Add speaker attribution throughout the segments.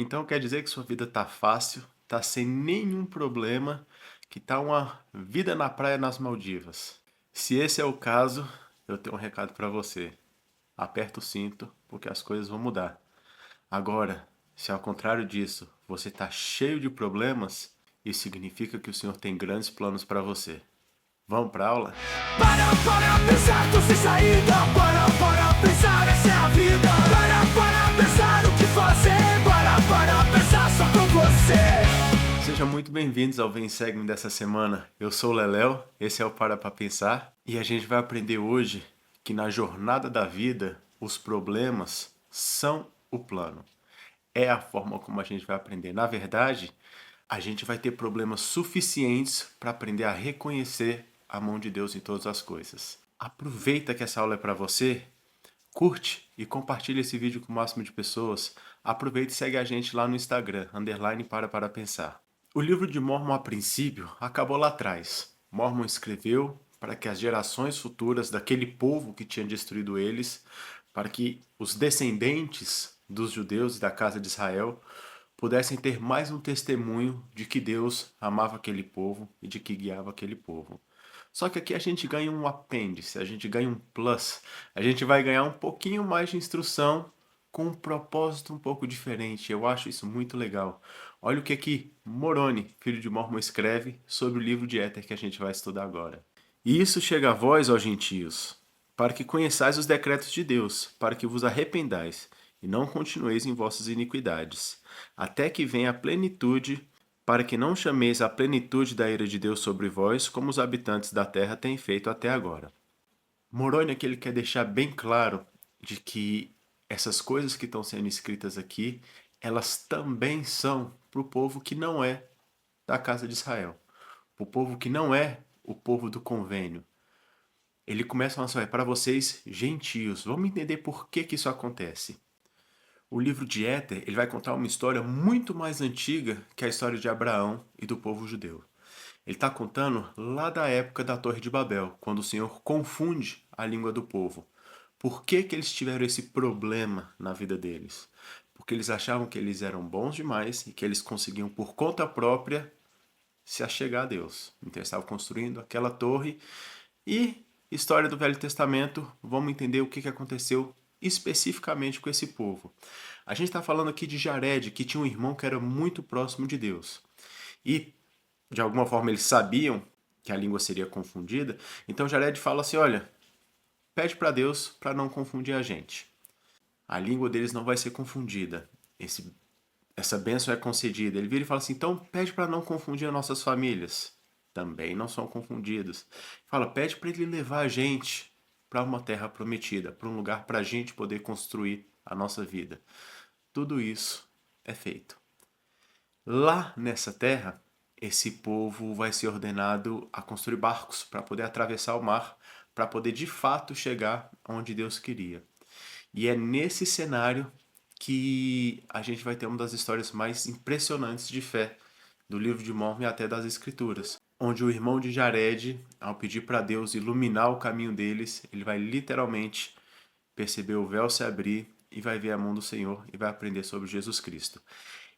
Speaker 1: Então quer dizer que sua vida tá fácil, tá sem nenhum problema, que tá uma vida na praia nas Maldivas. Se esse é o caso, eu tenho um recado para você. Aperta o cinto, porque as coisas vão mudar. Agora, se ao contrário disso, você tá cheio de problemas, isso significa que o Senhor tem grandes planos para você. Vamos para aula?
Speaker 2: Para pensar, tô sem saída. Para pensar, essa é a vida. Para pensar o que fazer. Para pensar só com você.
Speaker 1: Sejam muito bem-vindos ao Vem e Segue-me dessa semana. Eu sou o Leléo, esse é o Para Pensar, e a gente vai aprender hoje que na jornada da vida, os problemas são o plano. É a forma como a gente vai aprender. Na verdade, a gente vai ter problemas suficientes para aprender a reconhecer a mão de Deus em todas as coisas. Aproveita que essa aula é para você, curte e compartilha esse vídeo com o máximo de pessoas. Aproveita e segue a gente lá no Instagram, _para pensar. O livro de Mórmon, a princípio, acabou lá atrás. Mórmon escreveu para que as gerações futuras daquele povo que tinha destruído eles, para que os descendentes dos judeus e da casa de Israel pudessem ter mais um testemunho de que Deus amava aquele povo e de que guiava aquele povo. Só que aqui a gente ganha um apêndice, a gente ganha um plus, a gente vai ganhar um pouquinho mais de instrução com um propósito um pouco diferente. Eu acho isso muito legal. Olha o que Moroni, filho de Mórmon, escreve sobre o livro de Éter que a gente vai estudar agora. E isso chega a vós, ó gentios, para que conheçais os decretos de Deus, para que vos arrependais e não continueis em vossas iniquidades, até que venha a plenitude, para que não chameis a plenitude da ira de Deus sobre vós, como os habitantes da terra têm feito até agora. Moroni aqui ele quer deixar bem claro de que essas coisas que estão sendo escritas aqui, elas também são para o povo que não é da casa de Israel, para o povo que não é o povo do convênio. Ele começa falando assim, para vocês gentios. Vamos entender por que isso acontece. O livro de Éter ele vai contar uma história muito mais antiga que a história de Abraão e do povo judeu. Ele está contando lá da época da Torre de Babel, quando o Senhor confunde a língua do povo. Por que eles tiveram esse problema na vida deles? Porque eles achavam que eles eram bons demais e que eles conseguiam por conta própria se achegar a Deus. Então eles estavam construindo aquela torre e história do Velho Testamento, vamos entender o que aconteceu especificamente com esse povo. A gente está falando aqui de Jared, que tinha um irmão que era muito próximo de Deus. E, de alguma forma, eles sabiam que a língua seria confundida. Então Jared fala assim, olha, pede para Deus para não confundir a gente. A língua deles não vai ser confundida. Essa bênção é concedida. Ele vira e fala assim, então pede para não confundir as nossas famílias. Também não são confundidos. Fala, pede para ele levar a gente para uma terra prometida, para um lugar para a gente poder construir a nossa vida. Tudo isso é feito. Lá nessa terra, esse povo vai ser ordenado a construir barcos para poder atravessar o mar, para poder de fato chegar onde Deus queria. E é nesse cenário que a gente vai ter uma das histórias mais impressionantes de fé do livro de Mórmon e até das Escrituras, onde o irmão de Jared, ao pedir para Deus iluminar o caminho deles, ele vai literalmente perceber o véu se abrir e vai ver a mão do Senhor e vai aprender sobre Jesus Cristo.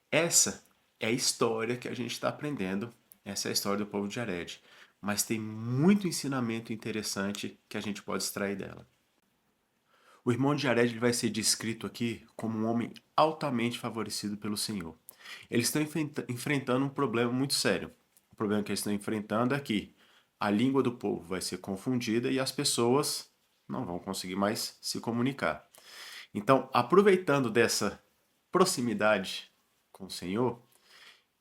Speaker 1: Essa é a história que a gente está aprendendo, essa é a história do povo de Jared, mas tem muito ensinamento interessante que a gente pode extrair dela. O irmão de Jared ele vai ser descrito aqui como um homem altamente favorecido pelo Senhor. Eles estão enfrentando um problema muito sério. O problema que eles estão enfrentando é que a língua do povo vai ser confundida e as pessoas não vão conseguir mais se comunicar. Então, aproveitando dessa proximidade com o Senhor,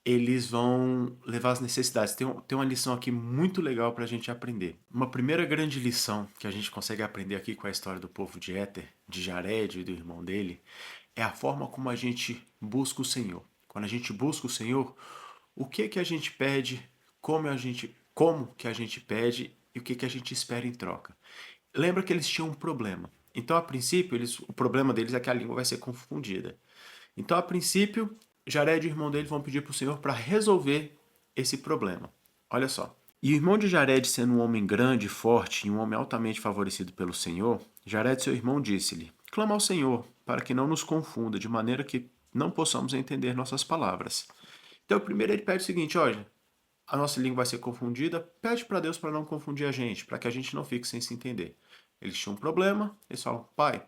Speaker 1: eles vão levar as necessidades. Tem uma lição aqui muito legal para a gente aprender. Uma primeira grande lição que a gente consegue aprender aqui com a história do povo de Éter, de Jared e do irmão dele, é a forma como a gente busca o Senhor. Quando a gente busca o Senhor, o que a gente pede, como que a gente pede e o que a gente espera em troca. Lembra que eles tinham um problema. Então, a princípio, o problema deles é que a língua vai ser confundida. Então, a princípio, Jared e o irmão dele vão pedir para o Senhor para resolver esse problema. Olha só. E o irmão de Jared, sendo um homem grande, forte e um homem altamente favorecido pelo Senhor, Jared, seu irmão, disse-lhe: clama ao Senhor, para que não nos confunda, de maneira que não possamos entender nossas palavras. Então, primeiro ele pede o seguinte, olha, a nossa língua vai ser confundida, pede para Deus para não confundir a gente, para que a gente não fique sem se entender. Eles tinham um problema, eles falam, pai,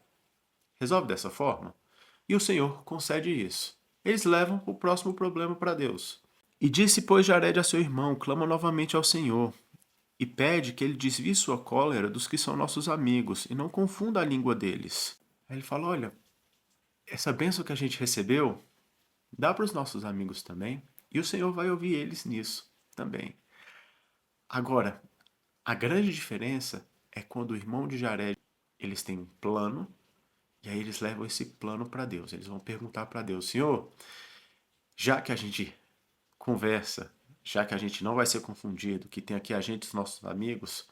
Speaker 1: resolve dessa forma. E o Senhor concede isso. Eles levam o próximo problema para Deus. E disse, pois, Jared a seu irmão, clama novamente ao Senhor, e pede que ele desvie sua cólera dos que são nossos amigos, e não confunda a língua deles. Aí ele fala, olha, essa bênção que a gente recebeu, dá para os nossos amigos também, e o Senhor vai ouvir eles nisso também. Agora, a grande diferença é quando o irmão de Jared, eles têm um plano, e aí eles levam esse plano para Deus. Eles vão perguntar para Deus, Senhor, já que a gente conversa, já que a gente não vai ser confundido, que tem aqui a gente, os nossos amigos,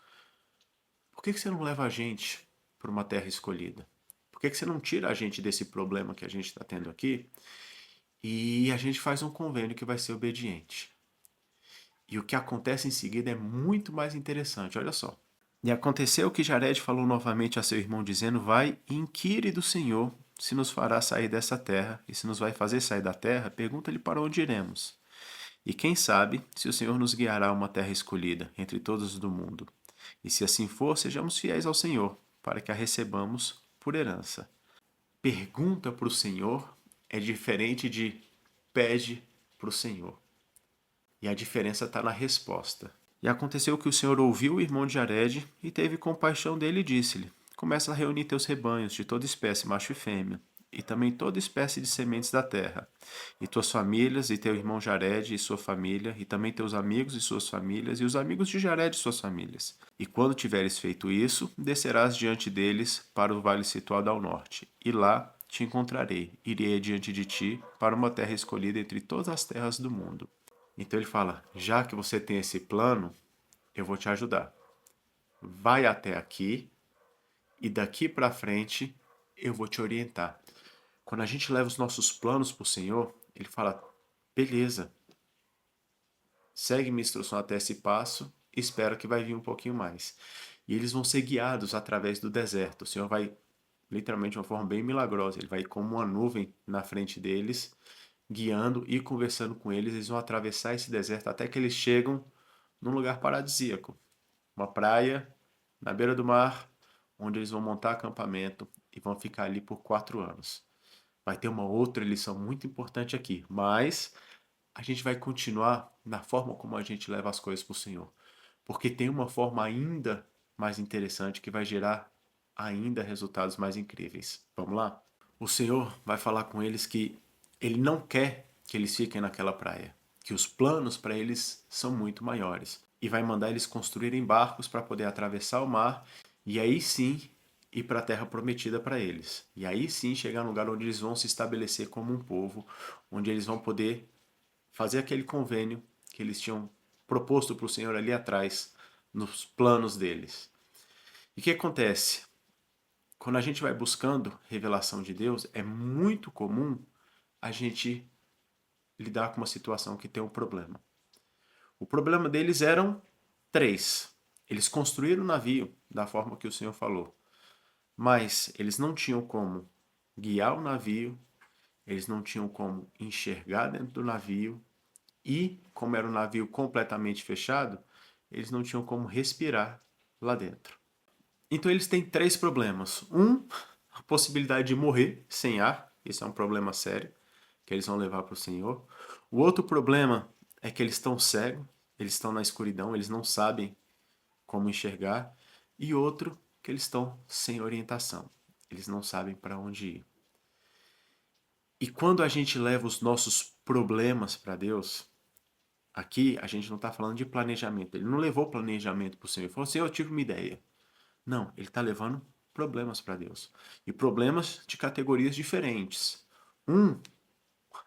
Speaker 1: por que você não leva a gente para uma terra escolhida? Por que você não tira a gente desse problema que a gente está tendo aqui e a gente faz um convênio que vai ser obediente? E o que acontece em seguida é muito mais interessante, olha só. E aconteceu que Jared falou novamente a seu irmão, dizendo, vai e inquire do Senhor se nos fará sair dessa terra, e se nos vai fazer sair da terra, pergunta-lhe para onde iremos. E quem sabe se o Senhor nos guiará a uma terra escolhida entre todos do mundo. E se assim for, sejamos fiéis ao Senhor, para que a recebamos por herança. Pergunta para o Senhor é diferente de pede para o Senhor. E a diferença está na resposta. E aconteceu que o Senhor ouviu o irmão de Jared e teve compaixão dele e disse-lhe, começa a reunir teus rebanhos de toda espécie, macho e fêmea, e também toda espécie de sementes da terra, e tuas famílias, e teu irmão Jared e sua família, e também teus amigos e suas famílias, e os amigos de Jared e suas famílias. E quando tiveres feito isso, descerás diante deles para o vale situado ao norte, e lá te encontrarei, irei diante de ti para uma terra escolhida entre todas as terras do mundo. Então ele fala, já que você tem esse plano, eu vou te ajudar. Vai até aqui e daqui para frente eu vou te orientar. Quando a gente leva os nossos planos para o Senhor, ele fala, beleza, segue minha instrução até esse passo, espero que vai vir um pouquinho mais. E eles vão ser guiados através do deserto. O Senhor vai, literalmente de uma forma bem milagrosa, ele vai como uma nuvem na frente deles, guiando e conversando com eles. Eles vão atravessar esse deserto até que eles chegam num lugar paradisíaco. Uma praia na beira do mar, onde eles vão montar acampamento e vão ficar ali por 4 anos. Vai ter uma outra lição muito importante aqui, mas a gente vai continuar na forma como a gente leva as coisas para o Senhor. Porque tem uma forma ainda mais interessante que vai gerar ainda resultados mais incríveis. Vamos lá? O Senhor vai falar com eles que ele não quer que eles fiquem naquela praia, que os planos para eles são muito maiores. E vai mandar eles construírem barcos para poder atravessar o mar e aí sim ir para a terra prometida para eles. E aí sim chegar no lugar onde eles vão se estabelecer como um povo, onde eles vão poder fazer aquele convênio que eles tinham proposto para o Senhor ali atrás, nos planos deles. E o que acontece? Quando a gente vai buscando revelação de Deus, é muito comum a gente lidar com uma situação que tem um problema. O problema deles eram 3. Eles construíram o navio da forma que o Senhor falou, mas eles não tinham como guiar o navio, eles não tinham como enxergar dentro do navio e, como era um navio completamente fechado, eles não tinham como respirar lá dentro. Então eles têm 3 problemas. A possibilidade de morrer sem ar, isso é um problema sério, que eles vão levar para o Senhor. O outro problema é que eles estão cegos, eles estão na escuridão, eles não sabem como enxergar. E outro, que eles estão sem orientação, eles não sabem para onde ir. E quando a gente leva os nossos problemas para Deus, aqui a gente não está falando de planejamento. Ele não levou planejamento para o Senhor. Ele falou assim, eu tive uma ideia. Não, ele está levando problemas para Deus. E problemas de categorias diferentes.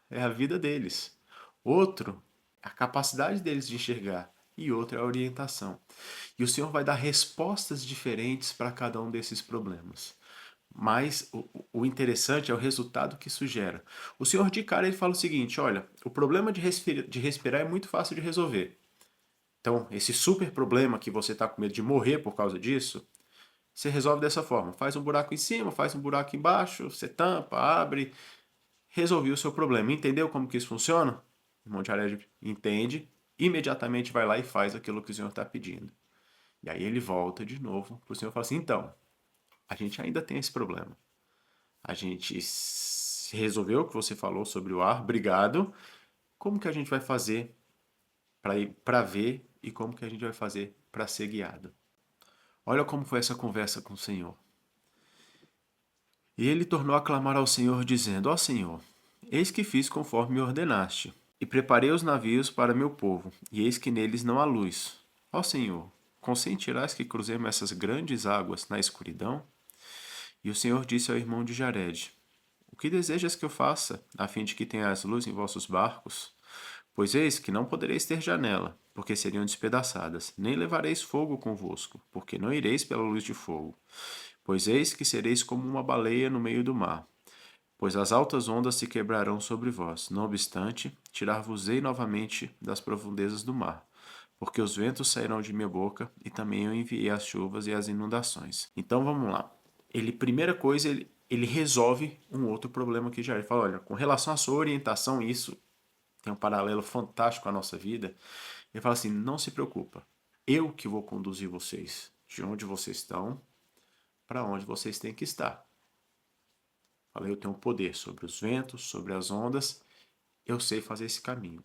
Speaker 1: É a vida deles. Outro, a capacidade deles de enxergar. E outro é a orientação. E o Senhor vai dar respostas diferentes para cada um desses problemas. Mas o interessante é o resultado que isso gera. O Senhor de cara ele fala o seguinte, olha, o problema de respirar é muito fácil de resolver. Então, esse super problema que você está com medo de morrer por causa disso, você resolve dessa forma. Faz um buraco em cima, faz um buraco embaixo, você tampa, abre, resolvi o seu problema. Entendeu como que isso funciona? O irmão de Jared entende, imediatamente vai lá e faz aquilo que o Senhor está pedindo. E aí ele volta de novo para o Senhor e fala assim, então, a gente ainda tem esse problema. A gente resolveu o que você falou sobre o ar, obrigado. Como que a gente vai fazer para ir para ver e como que a gente vai fazer para ser guiado? Olha como foi essa conversa com o Senhor. E ele tornou a clamar ao Senhor, dizendo, ó Senhor, eis que fiz conforme me ordenaste, e preparei os navios para meu povo, e eis que neles não há luz. Ó Senhor, consentirás que cruzemos essas grandes águas na escuridão? E o Senhor disse ao irmão de Jared, o que desejas que eu faça, a fim de que tenhas luz em vossos barcos? Pois eis que não podereis ter janela, porque seriam despedaçadas, nem levareis fogo convosco, porque não ireis pela luz de fogo. Pois eis que sereis como uma baleia no meio do mar, pois as altas ondas se quebrarão sobre vós. Não obstante, tirar-vos-ei novamente das profundezas do mar, porque os ventos sairão de minha boca, e também eu enviei as chuvas e as inundações. Então vamos lá. Primeira coisa, ele resolve um outro problema que já ele fala, olha, com relação à sua orientação, isso tem um paralelo fantástico com a nossa vida. Ele fala assim, não se preocupa, eu que vou conduzir vocês de onde vocês estão para onde vocês têm que estar. Falei, eu tenho poder sobre os ventos, sobre as ondas, eu sei fazer esse caminho.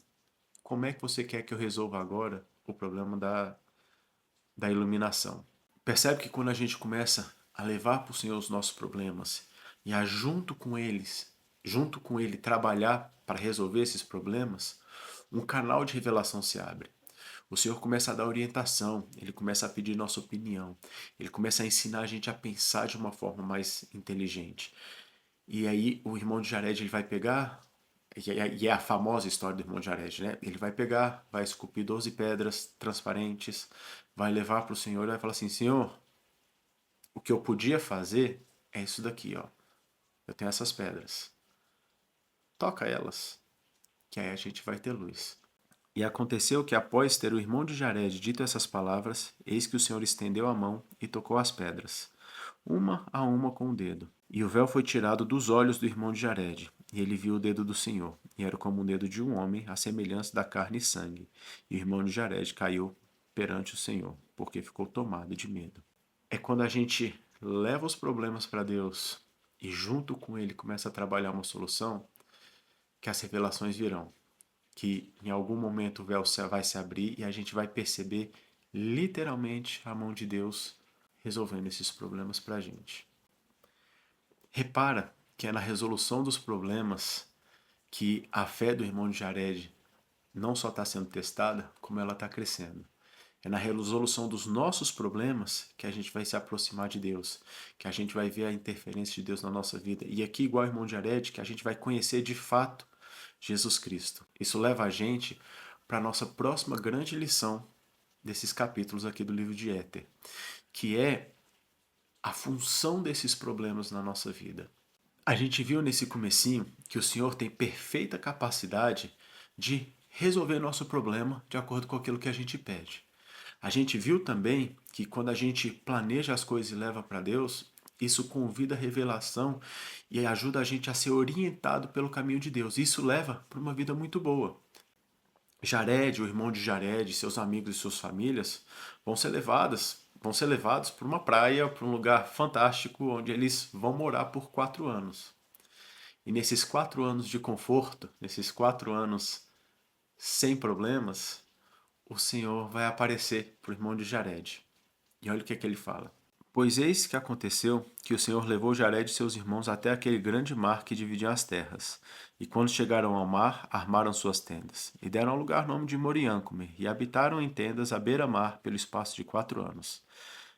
Speaker 1: Como é que você quer que eu resolva agora o problema da iluminação? Percebe que quando a gente começa a levar para o Senhor os nossos problemas e a junto com ele trabalhar para resolver esses problemas, um canal de revelação se abre. O Senhor começa a dar orientação, ele começa a pedir nossa opinião, ele começa a ensinar a gente a pensar de uma forma mais inteligente. E aí o irmão de Jared ele vai pegar, e é a famosa história do irmão de Jared, né? Ele vai pegar, vai esculpir 12 pedras transparentes, vai levar para o Senhor e vai falar assim, Senhor, o que eu podia fazer é isso daqui, ó. Eu tenho essas pedras. Toca elas, que aí a gente vai ter luz. E aconteceu que, após ter o irmão de Jared dito essas palavras, eis que o Senhor estendeu a mão e tocou as pedras, uma a uma com o dedo. E o véu foi tirado dos olhos do irmão de Jared, e ele viu o dedo do Senhor, e era como o dedo de um homem, à semelhança da carne e sangue. E o irmão de Jared caiu perante o Senhor, porque ficou tomado de medo. É quando a gente leva os problemas para Deus e junto com Ele começa a trabalhar uma solução, que as revelações virão. Que em algum momento o véu vai se abrir e a gente vai perceber literalmente a mão de Deus resolvendo esses problemas para a gente. Repara que é na resolução dos problemas que a fé do irmão de Jared não só está sendo testada, como ela está crescendo. É na resolução dos nossos problemas que a gente vai se aproximar de Deus, que a gente vai ver a interferência de Deus na nossa vida. E aqui, igual o irmão de Jared, que a gente vai conhecer de fato Jesus Cristo. Isso leva a gente para a nossa próxima grande lição desses capítulos aqui do livro de Éter, que é a função desses problemas na nossa vida. A gente viu nesse comecinho que o Senhor tem perfeita capacidade de resolver nosso problema de acordo com aquilo que a gente pede. A gente viu também que quando a gente planeja as coisas e leva para Deus, isso convida a revelação e ajuda a gente a ser orientado pelo caminho de Deus. Isso leva para uma vida muito boa. Jared, o irmão de Jared, seus amigos e suas famílias vão ser levados para uma praia, para um lugar fantástico, onde eles vão morar por 4 anos. E nesses 4 anos de conforto, nesses 4 anos sem problemas, o Senhor vai aparecer para o irmão de Jared. E olha o que ele fala. Pois eis que aconteceu que o Senhor levou Jared e seus irmãos até aquele grande mar que dividia as terras. E quando chegaram ao mar, armaram suas tendas. E deram ao lugar nome de Moriâncume, e habitaram em tendas à beira-mar pelo espaço de 4 anos.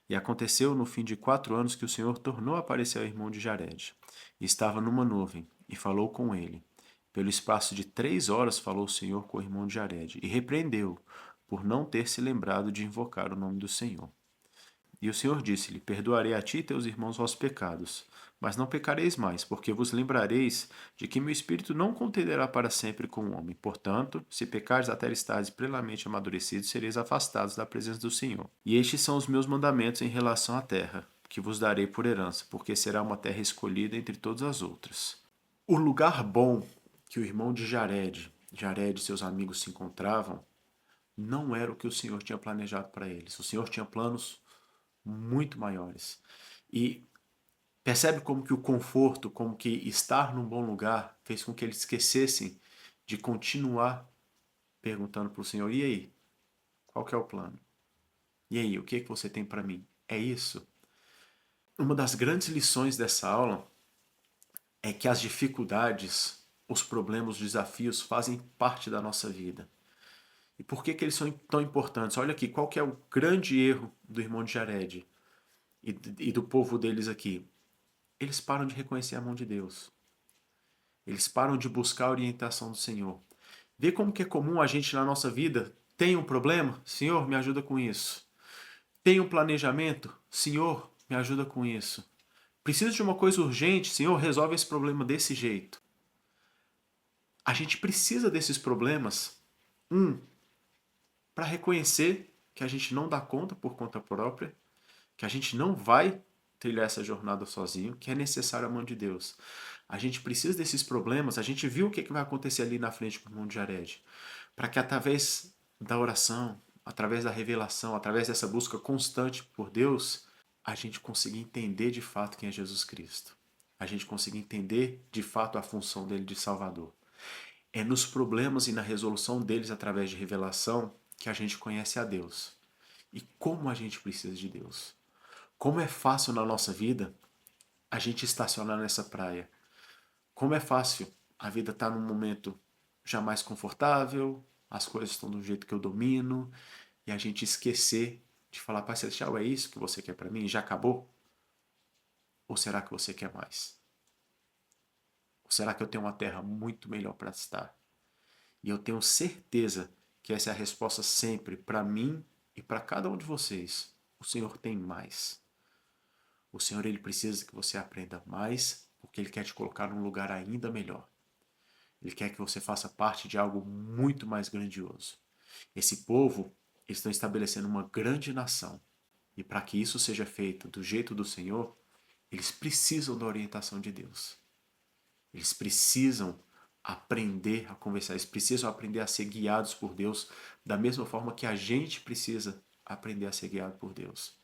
Speaker 1: E aconteceu no fim de 4 anos que o Senhor tornou a aparecer ao irmão de Jared. E estava numa nuvem, e falou com ele. Pelo espaço de 3 horas falou o Senhor com o irmão de Jared, e repreendeu-o, por não ter se lembrado de invocar o nome do Senhor. E o Senhor disse-lhe, perdoarei a ti e teus irmãos vossos pecados, mas não pecareis mais, porque vos lembrareis de que meu espírito não contenderá para sempre com o homem. Portanto, se pecares até estares plenamente amadurecidos, sereis afastados da presença do Senhor. E estes são os meus mandamentos em relação à terra, que vos darei por herança, porque será uma terra escolhida entre todas as outras. O lugar bom que o irmão de Jared e seus amigos se encontravam, não era o que o Senhor tinha planejado para eles. O Senhor tinha planos muito maiores. E percebe como que o conforto, como que estar num bom lugar fez com que eles esquecessem de continuar perguntando para o Senhor: e aí? Qual que é o plano? E aí, o que é que você tem para mim? É isso? Uma das grandes lições dessa aula é que as dificuldades, os problemas, os desafios fazem parte da nossa vida. E por que eles são tão importantes? Olha aqui, qual que é o grande erro do irmão de Jared e do povo deles aqui? Eles param de reconhecer a mão de Deus. Eles param de buscar a orientação do Senhor. Vê como que é comum a gente na nossa vida tem um problema? Senhor, me ajuda com isso. Tem um planejamento? Senhor, me ajuda com isso. Preciso de uma coisa urgente? Senhor, resolve esse problema desse jeito. A gente precisa desses problemas, para reconhecer que a gente não dá conta por conta própria, que a gente não vai trilhar essa jornada sozinho, que é necessário a mão de Deus. A gente precisa desses problemas, a gente viu o que vai acontecer ali na frente com o irmão de Jared, para que através da oração, através da revelação, através dessa busca constante por Deus, a gente consiga entender de fato quem é Jesus Cristo. A gente consiga entender de fato a função dele de Salvador. É nos problemas e na resolução deles através de revelação que a gente conhece a Deus. E como a gente precisa de Deus. Como é fácil na nossa vida a gente estacionar nessa praia. Como é fácil a vida estar num momento já mais confortável, as coisas estão do jeito que eu domino, e a gente esquecer de falar: Pai Celestial, é isso que você quer para mim? Já acabou? Ou será que você quer mais? Ou será que eu tenho uma terra muito melhor para estar? E eu tenho certeza que essa é a resposta sempre para mim e para cada um de vocês. O Senhor tem mais. O Senhor, ele precisa que você aprenda mais, porque ele quer te colocar num lugar ainda melhor. Ele quer que você faça parte de algo muito mais grandioso. Esse povo, eles estão estabelecendo uma grande nação. E para que isso seja feito do jeito do Senhor, eles precisam da orientação de Deus. Eles precisam aprender a conversar, eles precisam aprender a ser guiados por Deus, da mesma forma que a gente precisa aprender a ser guiado por Deus.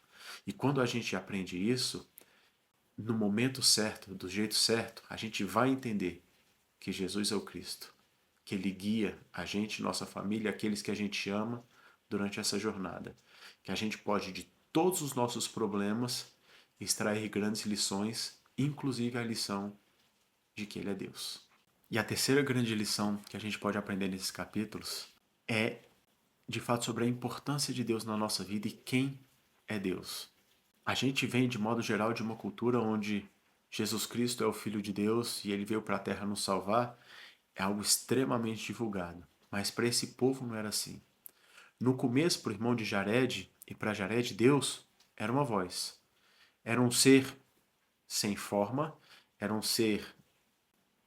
Speaker 1: E quando a gente aprende isso, no momento certo, do jeito certo, a gente vai entender que Jesus é o Cristo, que Ele guia a gente, nossa família, aqueles que a gente ama durante essa jornada. Que a gente pode, de todos os nossos problemas, extrair grandes lições, inclusive a lição de que Ele é Deus. E a terceira grande lição que a gente pode aprender nesses capítulos é, de fato, sobre a importância de Deus na nossa vida e quem é Deus. A gente vem, de modo geral, de uma cultura onde Jesus Cristo é o Filho de Deus e Ele veio para a Terra nos salvar. É algo extremamente divulgado. Mas para esse povo não era assim. No começo, para o irmão de Jared e para Jared, Deus era uma voz. Era um ser sem forma, era um ser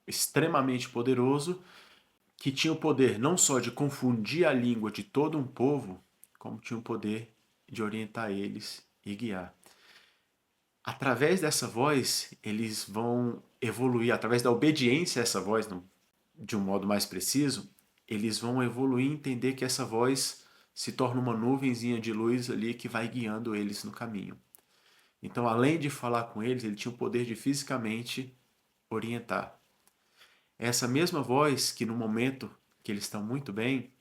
Speaker 1: extremamente poderoso, que tinha o poder não só de confundir a língua de todo um povo, como tinha o poder de orientar eles e guiar. Através dessa voz, eles vão evoluir, através da obediência a essa voz, de um modo mais preciso, eles vão evoluir e entender que essa voz se torna uma nuvenzinha de luz ali que vai guiando eles no caminho. Então, além de falar com eles, ele tinha o poder de fisicamente orientar. Essa mesma voz que no momento que eles estão muito bem,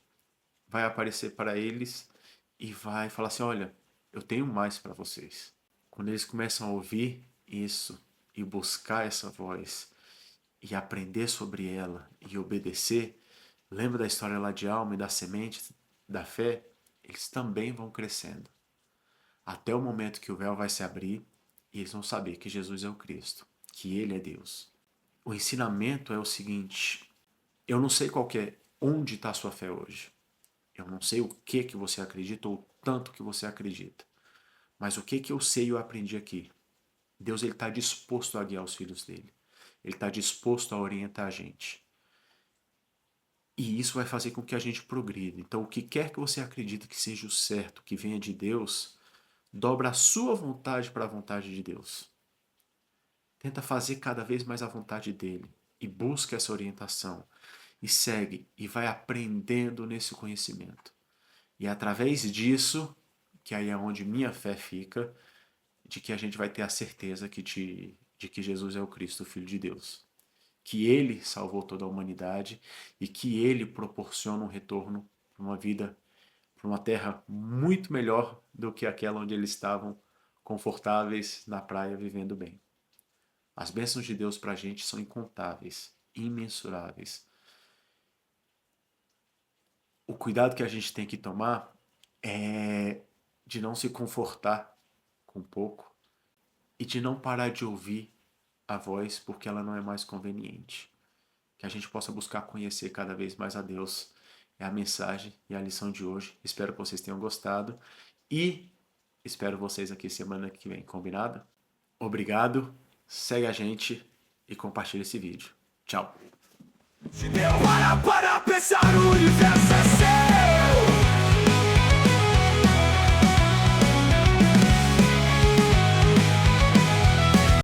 Speaker 1: vai aparecer para eles e vai falar assim: olha, eu tenho mais para vocês. Quando eles começam a ouvir isso e buscar essa voz e aprender sobre ela e obedecer, lembra da história lá de Alma e da semente da fé? Eles também vão crescendo. Até o momento que o véu vai se abrir e eles vão saber que Jesus é o Cristo, que Ele é Deus. O ensinamento é o seguinte: eu não sei onde está a sua fé hoje. Eu não sei o que você acredita ou tanto que você acredita. Mas o que eu sei e eu aprendi aqui? Deus está disposto a guiar os filhos dele. Ele está disposto a orientar a gente. E isso vai fazer com que a gente progrida. Então, o que quer que você acredite que seja o certo, que venha de Deus, dobra a sua vontade para a vontade de Deus. Tenta fazer cada vez mais a vontade dele. e busca essa orientação e segue e vai aprendendo nesse conhecimento. E é através disso, que aí é onde minha fé fica, de que a gente vai ter a certeza de que Jesus é o Cristo, o Filho de Deus. Que Ele salvou toda a humanidade e que Ele proporciona um retorno para uma vida, para uma terra muito melhor do que aquela onde eles estavam confortáveis na praia, vivendo bem. As bênçãos de Deus para a gente são incontáveis, imensuráveis. O cuidado que a gente tem que tomar é de não se confortar com pouco e de não parar de ouvir a voz porque ela não é mais conveniente. Que a gente possa buscar conhecer cada vez mais a Deus. É a mensagem e a lição de hoje. Espero que vocês tenham gostado e espero vocês aqui semana que vem, combinado? Obrigado, segue a gente e compartilha esse vídeo. Tchau!
Speaker 2: Para pensar, o universo é